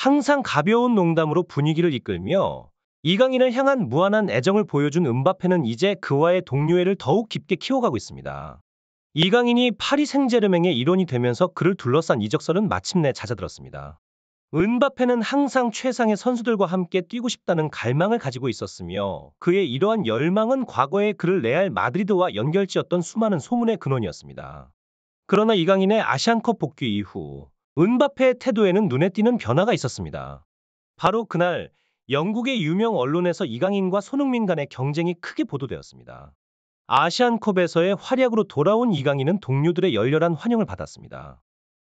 항상 가벼운 농담으로 분위기를 이끌며 이강인을 향한 무한한 애정을 보여준 음바페는 이제 그와의 동료애를 더욱 깊게 키워가고 있습니다. 이강인이 파리 생제르맹의 일원이 되면서 그를 둘러싼 이적설은 마침내 잦아들었습니다. 은바페는 항상 최상의 선수들과 함께 뛰고 싶다는 갈망을 가지고 있었으며 그의 이러한 열망은 과거에 그를 레알 마드리드와 연결지었던 수많은 소문의 근원이었습니다. 그러나 이강인의 아시안컵 복귀 이후 은바페의 태도에는 눈에 띄는 변화가 있었습니다. 바로 그날 영국의 유명 언론에서 이강인과 손흥민 간의 경쟁이 크게 보도되었습니다. 아시안컵에서의 활약으로 돌아온 이강인은 동료들의 열렬한 환영을 받았습니다.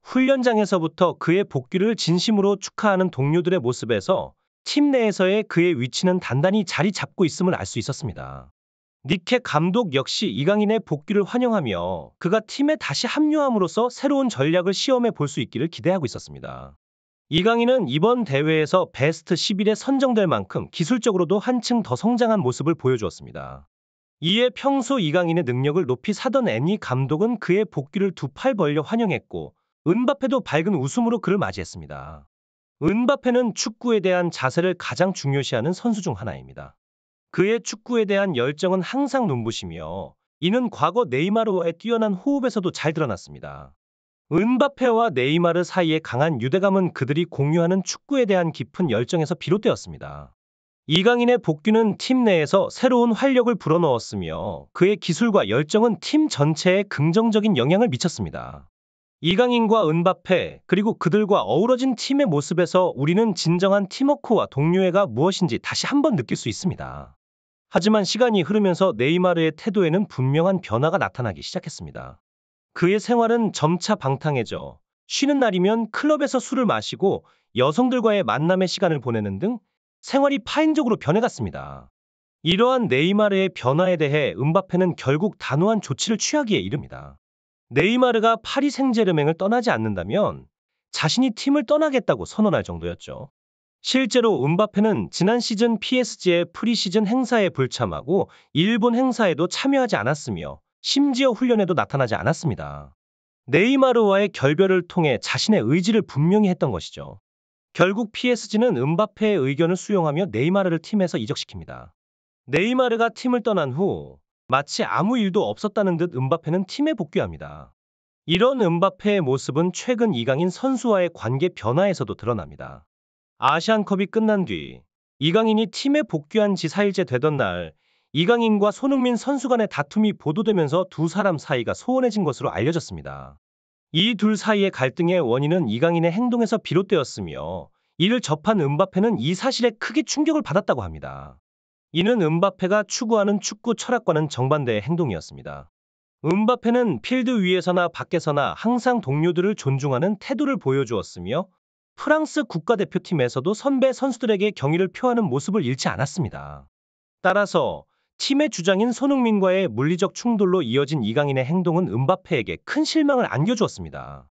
훈련장에서부터 그의 복귀를 진심으로 축하하는 동료들의 모습에서 팀 내에서의 그의 위치는 단단히 자리 잡고 있음을 알 수 있었습니다. 니케 감독 역시 이강인의 복귀를 환영하며 그가 팀에 다시 합류함으로써 새로운 전략을 시험해 볼 수 있기를 기대하고 있었습니다. 이강인은 이번 대회에서 베스트 11에 선정될 만큼 기술적으로도 한층 더 성장한 모습을 보여주었습니다. 이에 평소 이강인의 능력을 높이 사던 애니 감독은 그의 복귀를 두 팔 벌려 환영했고 은바페도 밝은 웃음으로 그를 맞이했습니다. 은바페는 축구에 대한 자세를 가장 중요시하는 선수 중 하나입니다. 그의 축구에 대한 열정은 항상 눈부시며 이는 과거 네이마르와의 뛰어난 호흡에서도 잘 드러났습니다. 은바페와 네이마르 사이의 강한 유대감은 그들이 공유하는 축구에 대한 깊은 열정에서 비롯되었습니다. 이강인의 복귀는 팀 내에서 새로운 활력을 불어넣었으며 그의 기술과 열정은 팀 전체에 긍정적인 영향을 미쳤습니다. 이강인과 은바페 그리고 그들과 어우러진 팀의 모습에서 우리는 진정한 팀워크와 동료애가 무엇인지 다시 한번 느낄 수 있습니다. 하지만 시간이 흐르면서 네이마르의 태도에는 분명한 변화가 나타나기 시작했습니다. 그의 생활은 점차 방탕해져 쉬는 날이면 클럽에서 술을 마시고 여성들과의 만남의 시간을 보내는 등 생활이 파행적으로 변해갔습니다. 이러한 네이마르의 변화에 대해 은바페는 결국 단호한 조치를 취하기에 이릅니다. 네이마르가 파리 생제르맹을 떠나지 않는다면 자신이 팀을 떠나겠다고 선언할 정도였죠. 실제로 은바페는 지난 시즌 PSG의 프리시즌 행사에 불참하고 일본 행사에도 참여하지 않았으며 심지어 훈련에도 나타나지 않았습니다. 네이마르와의 결별을 통해 자신의 의지를 분명히 했던 것이죠. 결국 PSG는 은바페의 의견을 수용하며 네이마르를 팀에서 이적시킵니다. 네이마르가 팀을 떠난 후 마치 아무 일도 없었다는 듯 은바페는 팀에 복귀합니다. 이런 은바페의 모습은 최근 이강인 선수와의 관계 변화에서도 드러납니다. 아시안컵이 끝난 뒤 이강인이 팀에 복귀한 지 4일째 되던 날 이강인과 손흥민 선수 간의 다툼이 보도되면서 두 사람 사이가 소원해진 것으로 알려졌습니다. 이 둘 사이의 갈등의 원인은 이강인의 행동에서 비롯되었으며 이를 접한 은바페는 이 사실에 크게 충격을 받았다고 합니다. 이는 은바페가 추구하는 축구 철학과는 정반대의 행동이었습니다. 은바페는 필드 위에서나 밖에서나 항상 동료들을 존중하는 태도를 보여주었으며 프랑스 국가대표팀에서도 선배 선수들에게 경의를 표하는 모습을 잃지 않았습니다. 따라서 팀의 주장인 손흥민과의 물리적 충돌로 이어진 이강인의 행동은 은바페에게 큰 실망을 안겨주었습니다.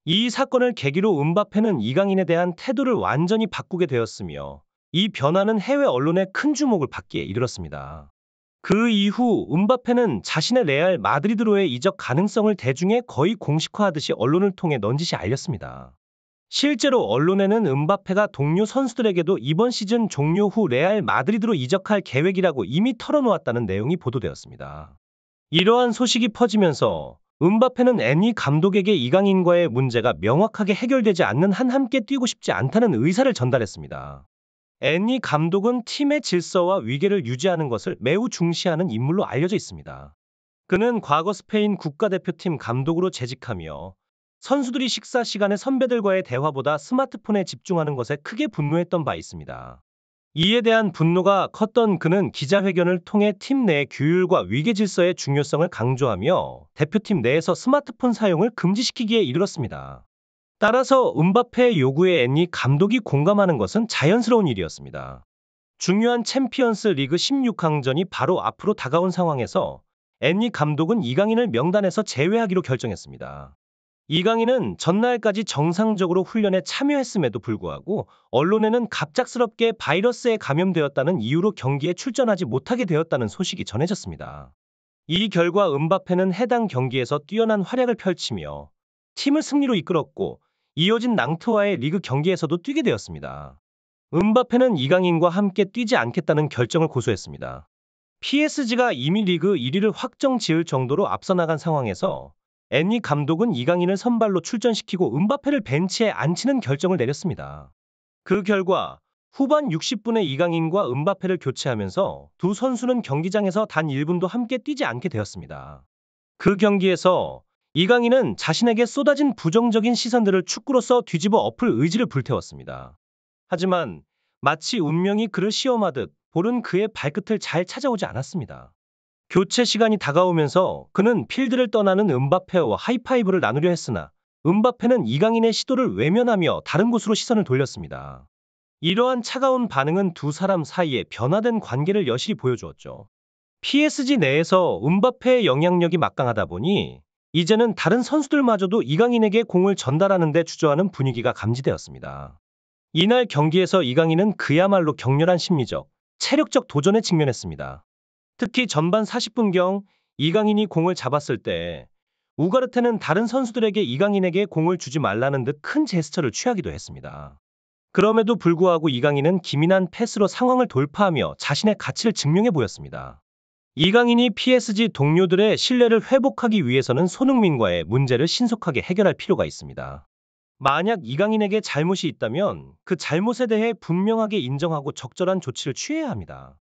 이 사건을 계기로 은바페는 이강인에 대한 태도를 완전히 바꾸게 되었으며 이 변화는 해외 언론의 큰 주목을 받기에 이르렀습니다. 그 이후 은바페는 자신의 레알 마드리드로의 이적 가능성을 대중에 거의 공식화하듯이 언론을 통해 넌지시 알렸습니다. 실제로 언론에는 은바페가 동료 선수들에게도 이번 시즌 종료 후 레알 마드리드로 이적할 계획이라고 이미 털어놓았다는 내용이 보도되었습니다. 이러한 소식이 퍼지면서 은바페는 애니 감독에게 이강인과의 문제가 명확하게 해결되지 않는 한 함께 뛰고 싶지 않다는 의사를 전달했습니다. 애니 감독은 팀의 질서와 위계를 유지하는 것을 매우 중시하는 인물로 알려져 있습니다. 그는 과거 스페인 국가대표팀 감독으로 재직하며 선수들이 식사 시간에 선배들과의 대화보다 스마트폰에 집중하는 것에 크게 분노했던 바 있습니다. 이에 대한 분노가 컸던 그는 기자회견을 통해 팀 내 규율과 위계 질서의 중요성을 강조하며 대표팀 내에서 스마트폰 사용을 금지시키기에 이르렀습니다. 따라서 은바페의 요구에 애니 감독이 공감하는 것은 자연스러운 일이었습니다. 중요한 챔피언스 리그 16강전이 바로 앞으로 다가온 상황에서 애니 감독은 이강인을 명단에서 제외하기로 결정했습니다. 이강인은 전날까지 정상적으로 훈련에 참여했음에도 불구하고 언론에는 갑작스럽게 바이러스에 감염되었다는 이유로 경기에 출전하지 못하게 되었다는 소식이 전해졌습니다. 이 결과 은바페는 해당 경기에서 뛰어난 활약을 펼치며 팀을 승리로 이끌었고 이어진 낭트와의 리그 경기에서도 뛰게 되었습니다. 음바페는 이강인과 함께 뛰지 않겠다는 결정을 고수했습니다. PSG가 이미 리그 1위를 확정 지을 정도로 앞서 나간 상황에서 앤리 감독은 이강인을 선발로 출전시키고 음바페를 벤치에 앉히는 결정을 내렸습니다. 그 결과 후반 60분에 이강인과 음바페를 교체하면서 두 선수는 경기장에서 단 1분도 함께 뛰지 않게 되었습니다. 그 경기에서 이강인은 자신에게 쏟아진 부정적인 시선들을 축구로서 뒤집어 엎을 의지를 불태웠습니다. 하지만 마치 운명이 그를 시험하듯 볼은 그의 발끝을 잘 찾아오지 않았습니다. 교체 시간이 다가오면서 그는 필드를 떠나는 음바페와 하이파이브를 나누려 했으나 음바페는 이강인의 시도를 외면하며 다른 곳으로 시선을 돌렸습니다. 이러한 차가운 반응은 두 사람 사이의 변화된 관계를 여실히 보여주었죠. PSG 내에서 음바페의 영향력이 막강하다 보니 이제는 다른 선수들마저도 이강인에게 공을 전달하는 데 주저하는 분위기가 감지되었습니다. 이날 경기에서 이강인은 그야말로 격렬한 심리적, 체력적 도전에 직면했습니다. 특히 전반 40분경 이강인이 공을 잡았을 때 우가르테는 다른 선수들에게 이강인에게 공을 주지 말라는 듯 큰 제스처를 취하기도 했습니다. 그럼에도 불구하고 이강인은 기민한 패스로 상황을 돌파하며 자신의 가치를 증명해 보였습니다. 이강인이 PSG 동료들의 신뢰를 회복하기 위해서는 손흥민과의 문제를 신속하게 해결할 필요가 있습니다. 만약 이강인에게 잘못이 있다면 그 잘못에 대해 분명하게 인정하고 적절한 조치를 취해야 합니다.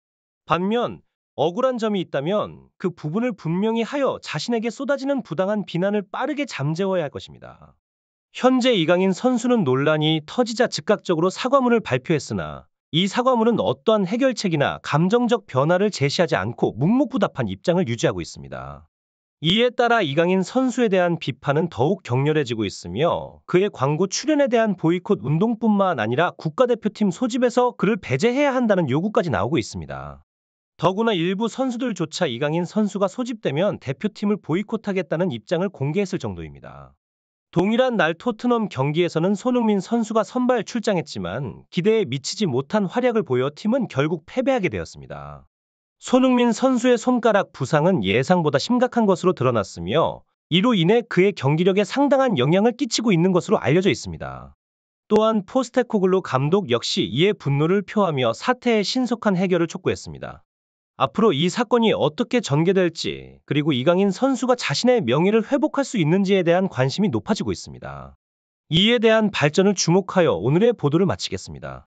반면 억울한 점이 있다면 그 부분을 분명히 하여 자신에게 쏟아지는 부당한 비난을 빠르게 잠재워야 할 것입니다. 현재 이강인 선수는 논란이 터지자 즉각적으로 사과문을 발표했으나 이 사과문은 어떠한 해결책이나 감정적 변화를 제시하지 않고 묵묵부답한 입장을 유지하고 있습니다. 이에 따라 이강인 선수에 대한 비판은 더욱 격렬해지고 있으며 그의 광고 출연에 대한 보이콧 운동뿐만 아니라 국가대표팀 소집에서 그를 배제해야 한다는 요구까지 나오고 있습니다. 더구나 일부 선수들조차 이강인 선수가 소집되면 대표팀을 보이콧하겠다는 입장을 공개했을 정도입니다. 동일한 날 토트넘 경기에서는 손흥민 선수가 선발 출장했지만 기대에 미치지 못한 활약을 보여 팀은 결국 패배하게 되었습니다. 손흥민 선수의 손가락 부상은 예상보다 심각한 것으로 드러났으며 이로 인해 그의 경기력에 상당한 영향을 끼치고 있는 것으로 알려져 있습니다. 또한 포스테코글루 감독 역시 이에 분노를 표하며 사태의 신속한 해결을 촉구했습니다. 앞으로 이 사건이 어떻게 전개될지 그리고 이강인 선수가 자신의 명예를 회복할 수 있는지에 대한 관심이 높아지고 있습니다. 이에 대한 발전을 주목하여 오늘의 보도를 마치겠습니다.